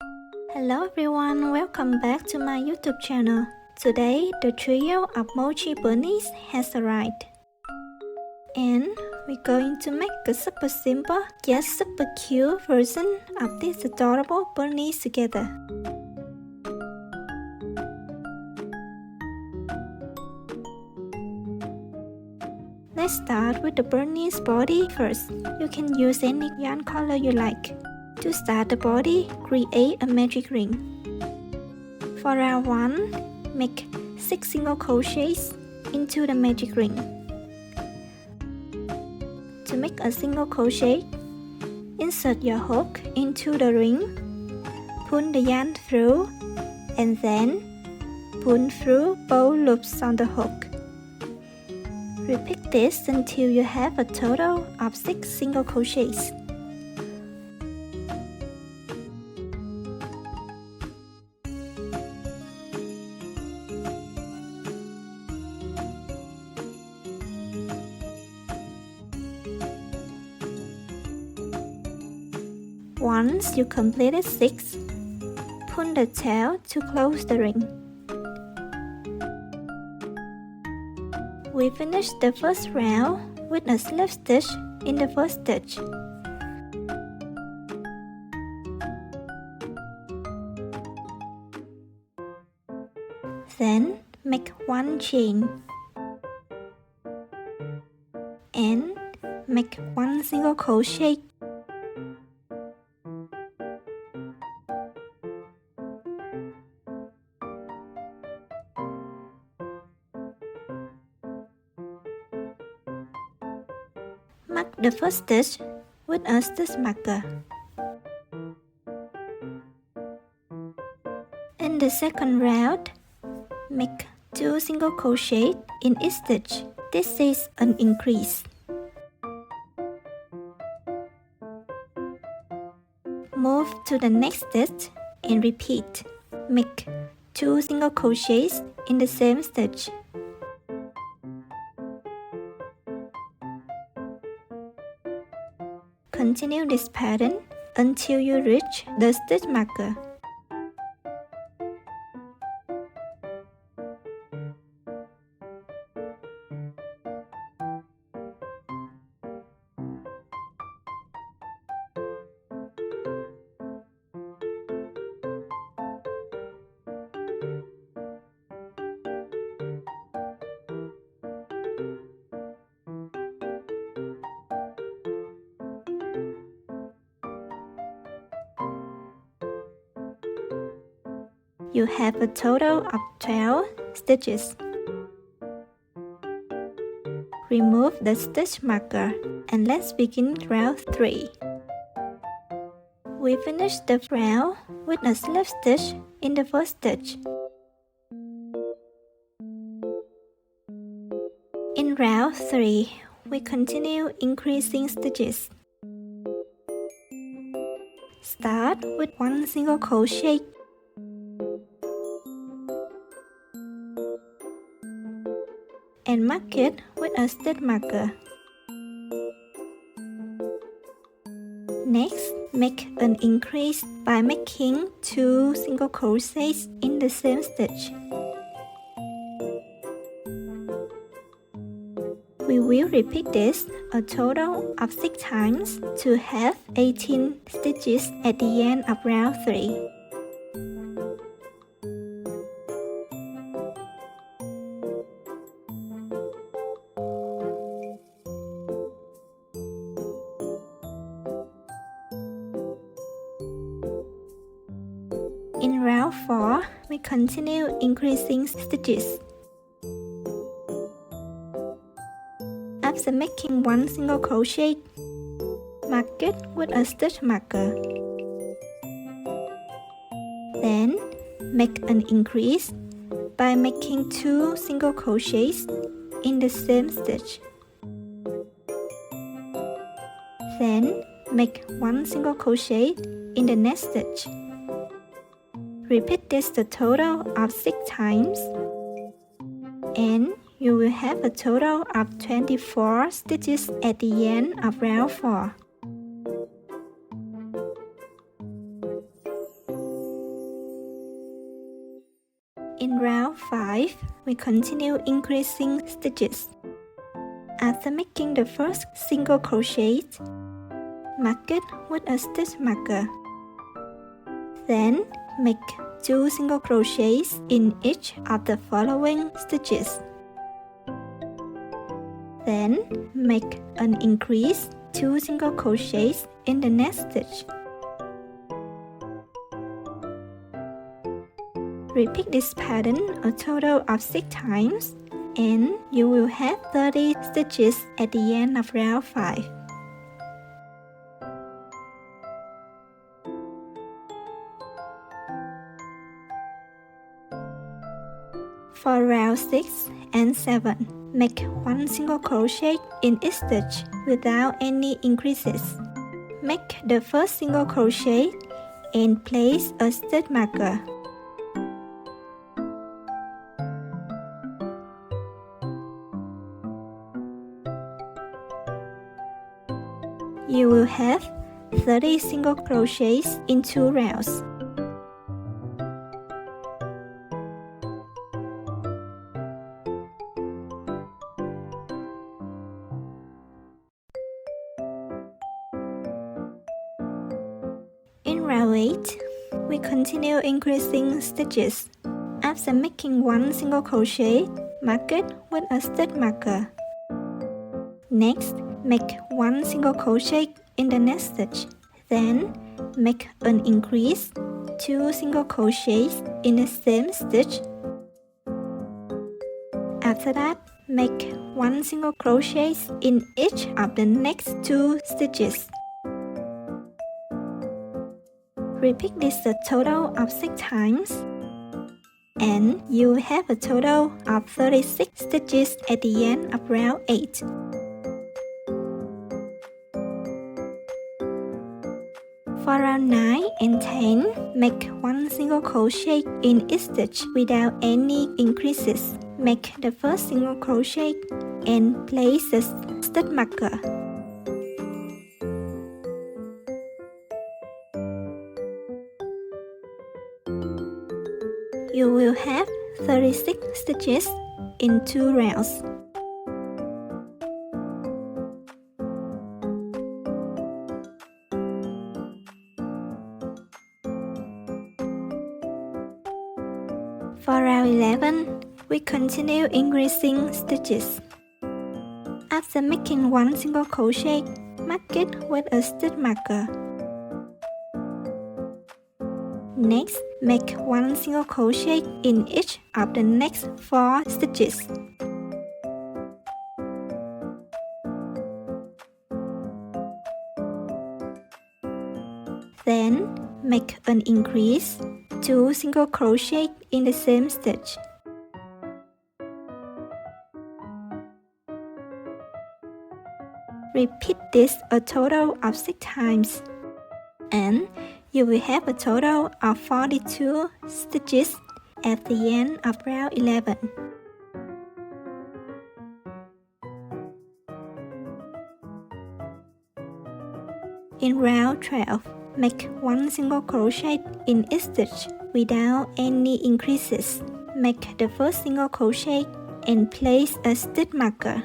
Hello everyone, welcome back to my YouTube channel. Today, the trio of Mochi bunnies has arrived. And we're going to make a super simple yet super cute version of these adorable bunnies together. Let's start with the bunny's body first. You can use any yarn color you like. To start the body, create a magic ring. For round 1, make 6 single crochets into the magic ring. To make a single crochet, insert your hook into the ring, pull the yarn through, and then pull through both loops on the hook. Repeat this until you have a total of 6 single crochets. Once you completed 6, pull the tail to close the ring. We finished the first round with a slip stitch in the first stitch. Then make 1 chain and make 1 single crochet. Mark the first stitch with a stitch marker. In the second round, make 2 single crochet in each stitch. This is an increase. Move to the next stitch and repeat. Make 2 single crochets in the same stitch. Continue this pattern until you reach the stitch marker. You have a total of 12 stitches. Remove the stitch marker and let's begin round 3. We finished the round with a slip stitch in the first stitch. In round 3, we continue increasing stitches. Start with 1 single crochet. And mark it with a stitch marker. Next, make an increase by making 2 single crochets in the same stitch. We will repeat this a total of 6 times to have 18 stitches at the end of round 3. In round 4, we continue increasing stitches. After making 1 single crochet, mark it with a stitch marker. Then, make an increase by making 2 single crochets in the same stitch. Then, make 1 single crochet in the next stitch. Repeat this a total of 6 times and you will have a total of 24 stitches at the end of round 4. In round 5, we continue increasing stitches. After making the first single crochet, mark it with a stitch marker. Then make 2 single crochets in each of the following stitches. Then make an increase 2 single crochets in the next stitch. Repeat this pattern a total of 6 times and you will have 30 stitches at the end of round 5. For round 6 and 7, make 1 single crochet in each stitch without any increases. Make the first single crochet and place a stitch marker. You will have 30 single crochets in 2 rounds. In round 8, we continue increasing stitches. After making 1 single crochet, mark it with a stitch marker. Next, make 1 single crochet in the next stitch. Then, make an increase 2 single crochets in the same stitch. After that, make 1 single crochet in each of the next 2 stitches. Repeat this a total of 6 times and you will have a total of 36 stitches at the end of round 8. For round 9 and 10, make 1 single crochet in each stitch without any increases. Make the first single crochet and place the stitch marker. You will have 36 stitches in 2 rounds. For round 11, we continue increasing stitches. After making 1 single crochet, mark it with a stitch marker. Next, make 1 single crochet in each of the next 4 stitches. Then, make an increase 2 single crochet in the same stitch. Repeat this a total of 6 times and you will have a total of 42 stitches at the end of round 11. In round 12, make 1 single crochet in each stitch without any increases. Make the first single crochet and place a stitch marker.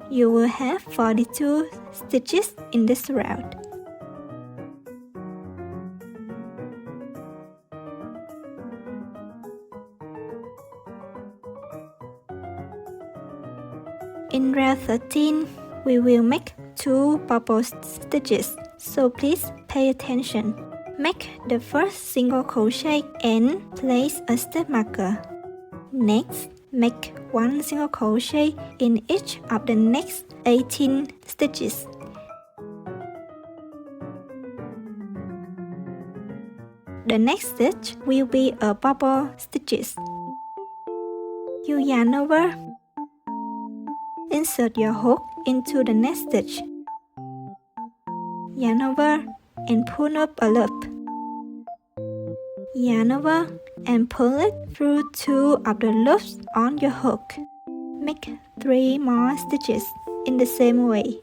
You will have 42 stitches in this round. In round 13, we will make 2 bubble stitches, so please pay attention. Make the first single crochet and place a stitch marker. Next, make 1 single crochet in each of the next 18 stitches. The next stitch will be a bubble stitches. You yarn over. Insert your hook into the next stitch. Yarn over and pull up a loop. Yarn over and pull it through 2 of the loops on your hook. Make 3 more stitches in the same way.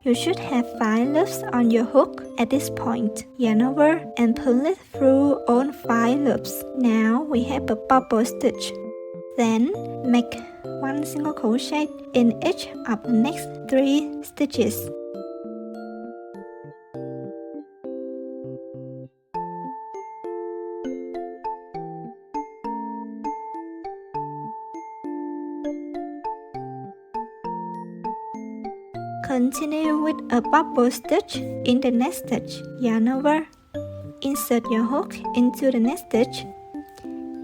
You should have 5 loops on your hook at this point. Yarn over and pull it through all 5 loops. Now we have a bubble stitch. Then make 1 single crochet in each of the next 3 stitches. Continue with a bubble stitch in the next stitch. Yarn over, insert your hook into the next stitch,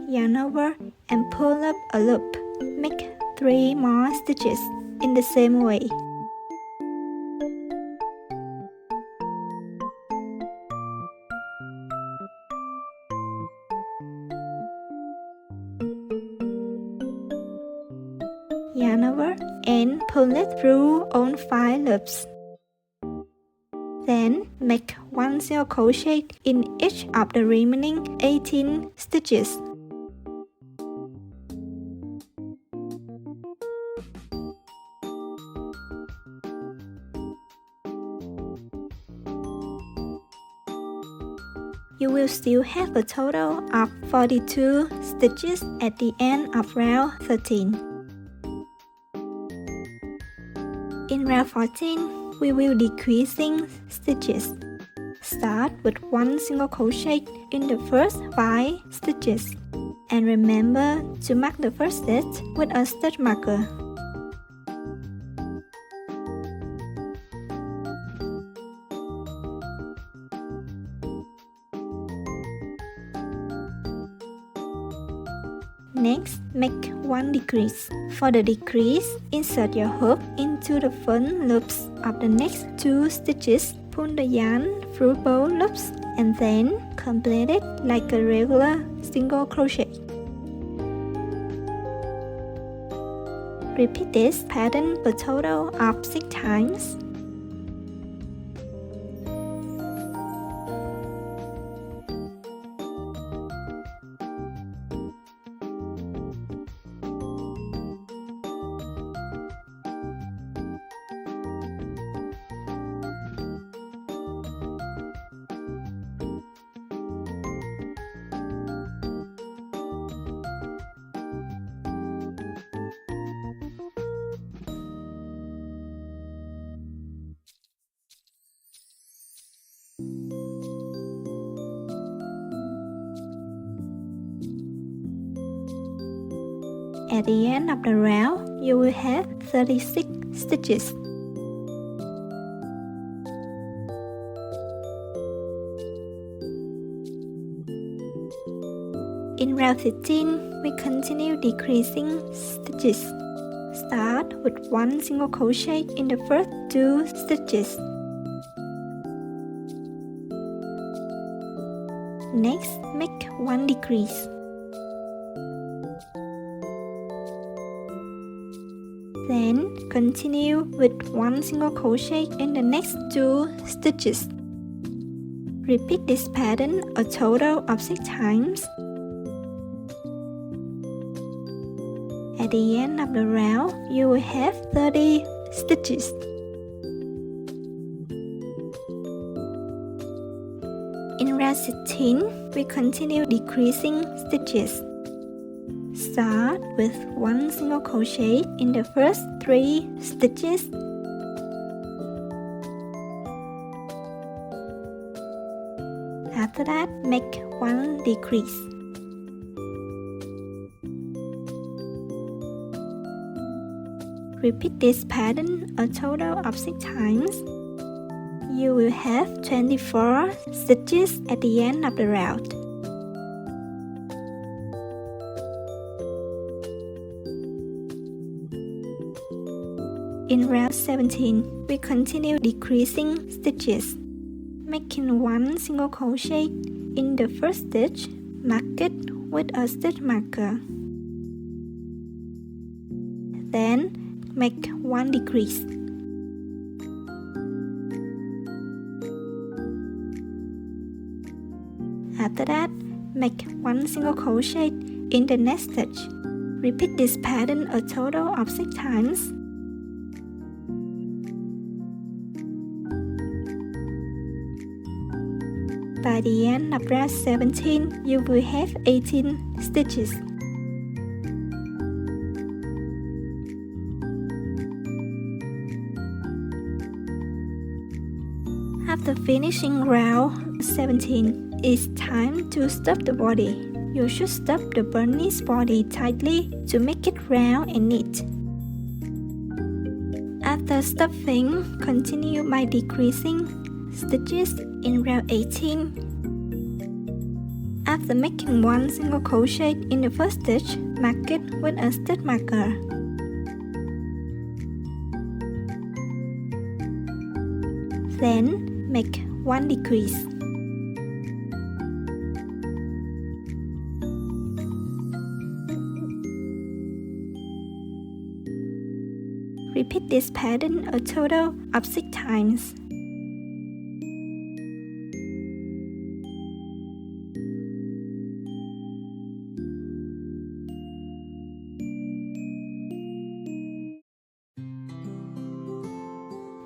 yarn over and pull up a loop. Make 3 more stitches in the same way. Yarn over and pull it through all 5 loops. Then make 1 single crochet in each of the remaining 18 stitches. You will still have a total of 42 stitches at the end of round 13. In round 14, we will decreasing stitches. Start with 1 single crochet in the first 5 stitches. And remember to mark the first stitch with a stitch marker. Next, make 1 decrease. For the decrease, insert your hook into the front loops of the next 2 stitches. Pull the yarn through both loops and then complete it like a regular single crochet. Repeat this pattern a total of 6 times. At the end of the round, you will have 36 stitches. In round 15, we continue decreasing stitches. Start with 1 single crochet in the first 2 stitches. Next, make 1 decrease. Then continue with 1 single crochet in the next 2 stitches. Repeat this pattern a total of 6 times. At the end of the round, you will have 30 stitches. In round 16, we continue decreasing stitches. Start with 1 single crochet in the first 3 stitches. After that, make 1 decrease. Repeat this pattern a total of 6 times. You will have 24 stitches at the end of the round. In round 17, we continue decreasing stitches, making 1 single crochet in the first stitch, mark it with a stitch marker. Then make 1 decrease. After that, make 1 single crochet in the next stitch. Repeat this pattern a total of 6 times. By the end of round 17, you will have 18 stitches. After finishing round 17, it's time to stuff the body. You should stuff the bunny's body tightly to make it round and neat. After stuffing, continue by decreasing stitches in round 18. After making one single crochet in the first stitch, mark it with a stitch marker. Then, make one decrease. Repeat this pattern a total of 6 times.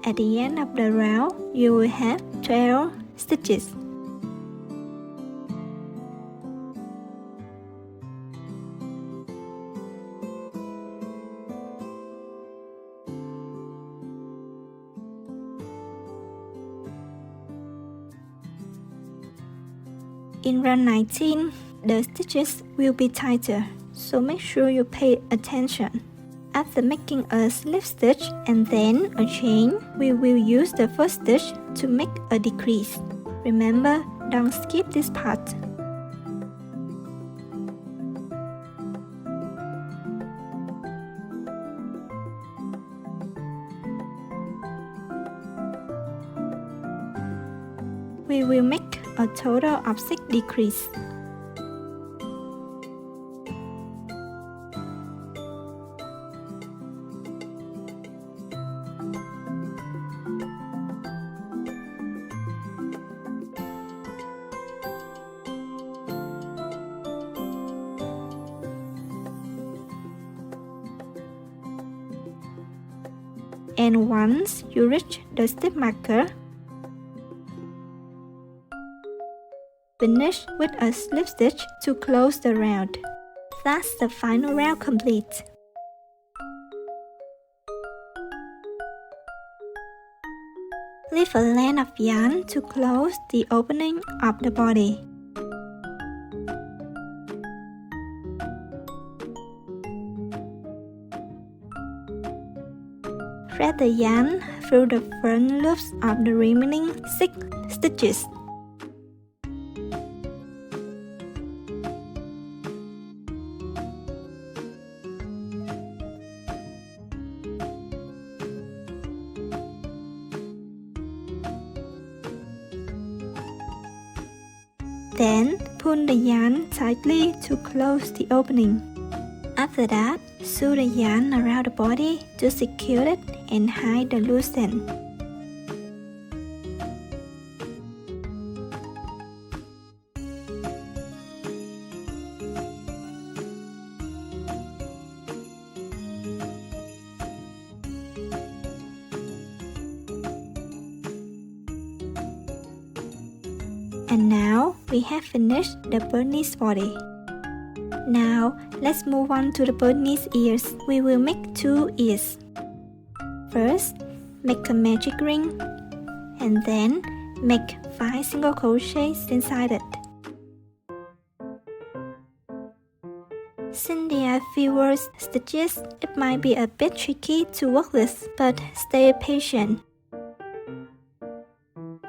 At the end of the round, you will have 12 stitches. In round 19, the stitches will be tighter, so make sure you pay attention. After making a slip stitch and then a chain, we will use the first stitch to make a decrease. Remember, don't skip this part. We will make a total of 6 decreases. And once you reach the stitch marker, finish with a slip stitch to close the round. That's the final round complete. Leave a length of yarn to close the opening of the body. Thread the yarn through the front loops of the remaining 6 stitches. Then, pull the yarn tightly to close the opening. After that, sew the yarn around the body to secure it and hide the loose end. And now we have finished the bird's body. Now let's move on to the bird's ears. We will make 2 ears. First, make a magic ring and then make 5 single crochets inside it. Since there are fewer stitches, it might be a bit tricky to work with, but stay patient.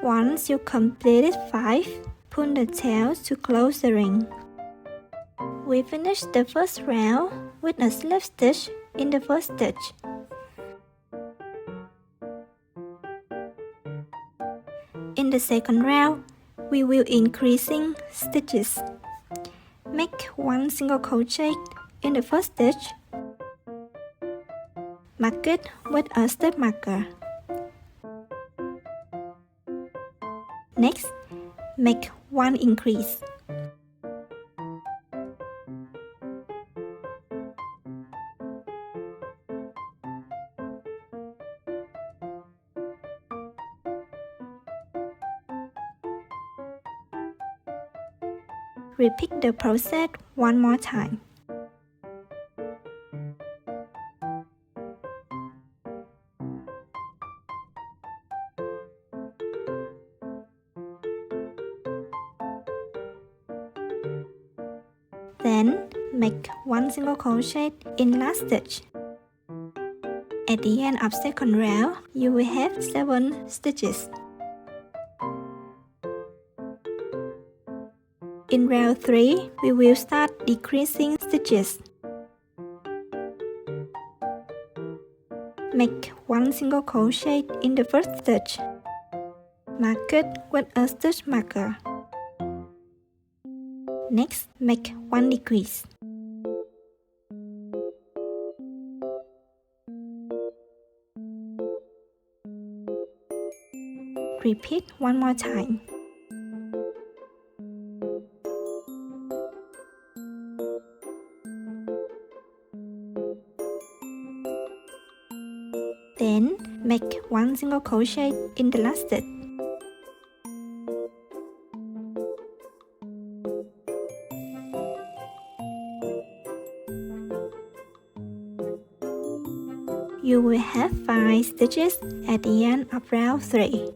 Once you completed 5, pull the tails to close the ring. We finished the first round with a slip stitch in the first stitch. In the second round, we will increasing stitches. Make 1 single crochet in the first stitch. Mark it with a stitch marker. Next, make 1 increase. Repeat the process one more time. Then, make one single crochet in last stitch. At the end of second round, you will have 7 stitches. In round 3, we will start decreasing stitches. Make one single crochet in the first stitch. Mark it with a stitch marker. Next, make one decrease. Repeat one more time. Then, make one single crochet in the last stitch. You will have 5 stitches at the end of round 3.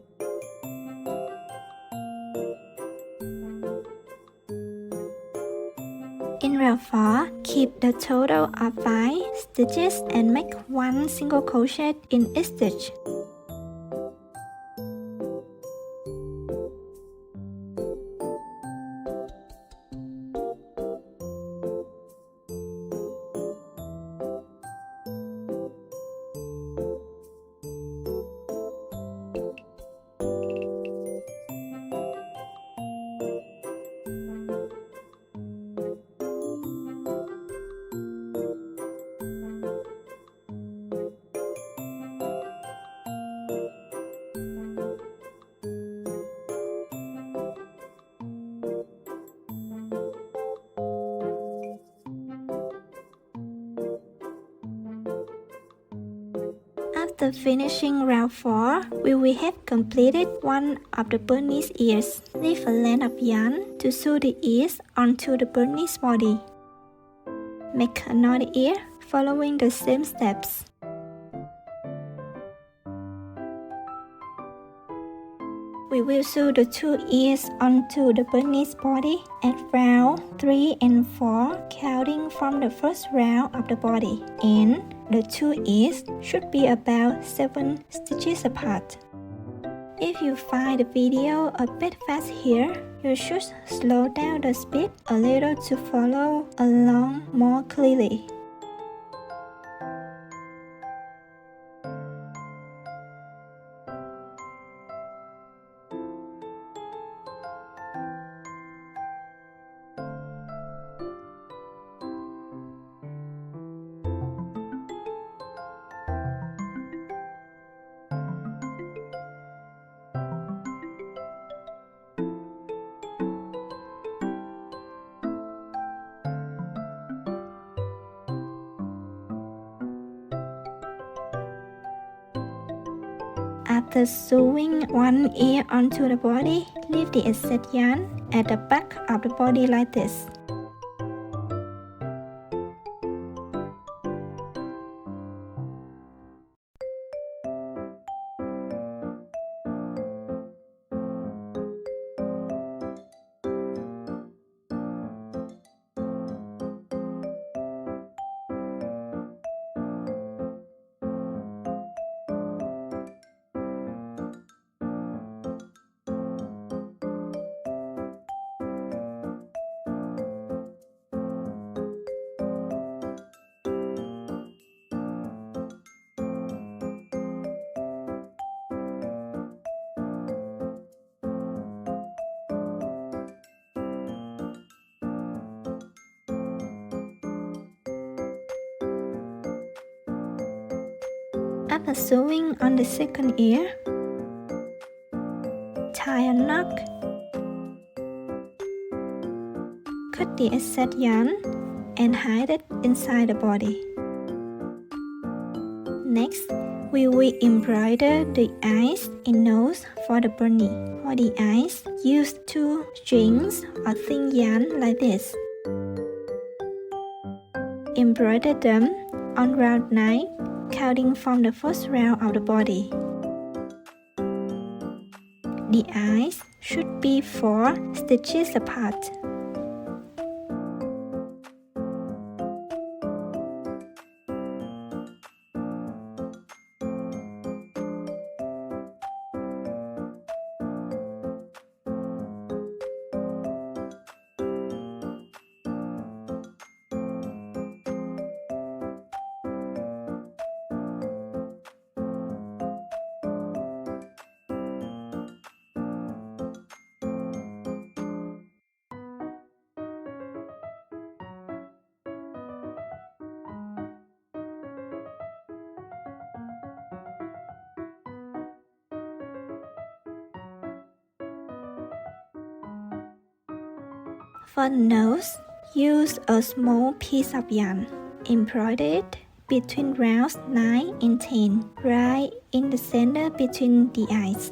In round 4, keep the total of 5 stitches and make one single crochet in each stitch. After finishing round 4, we will have completed one of the bunny's ears. Leave a length of yarn to sew the ears onto the bunny's body. Make another ear following the same steps. We will sew the 2 ears onto the bunny's body at round 3 and 4, counting from the first round of the body, and the 2 ears should be about 7 stitches apart. If you find the video a bit fast here, you should slow down the speed a little to follow along more clearly. After sewing one ear onto the body, leave the excess yarn at the back of the body like this. After sewing on the second ear, tie a knot. Cut the excess yarn and hide it inside the body. Next, we will embroider the eyes and nose for the bunny. For the eyes, use 2 strings or thin yarn like this. Embroider them on round 9, counting from the first round of the body. The eyes should be 4 stitches apart. For the nose, use a small piece of yarn. Embroider it between rounds 9 and 10, right in the center between the eyes.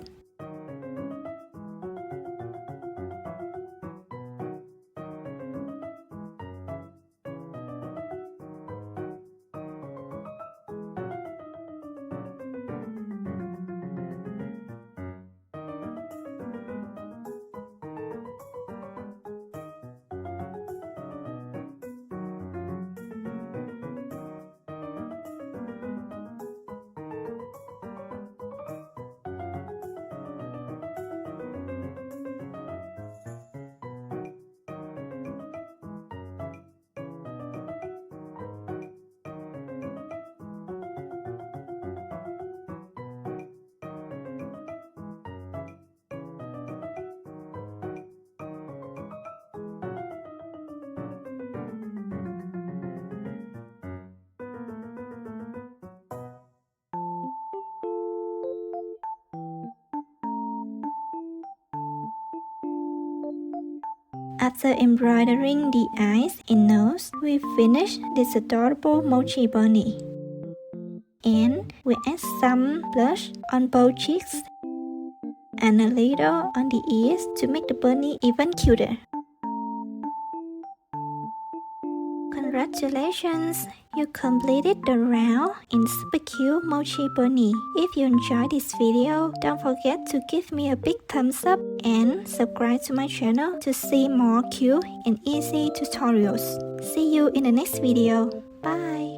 After embroidering the eyes and nose, we finish this adorable mochi bunny. And we add some blush on both cheeks and a little on the ears to make the bunny even cuter. Congratulations! You completed the round in super cute mochi bunny. If you enjoyed this video, don't forget to give me a big thumbs up and subscribe to my channel to see more cute and easy tutorials. See you in the next video. Bye!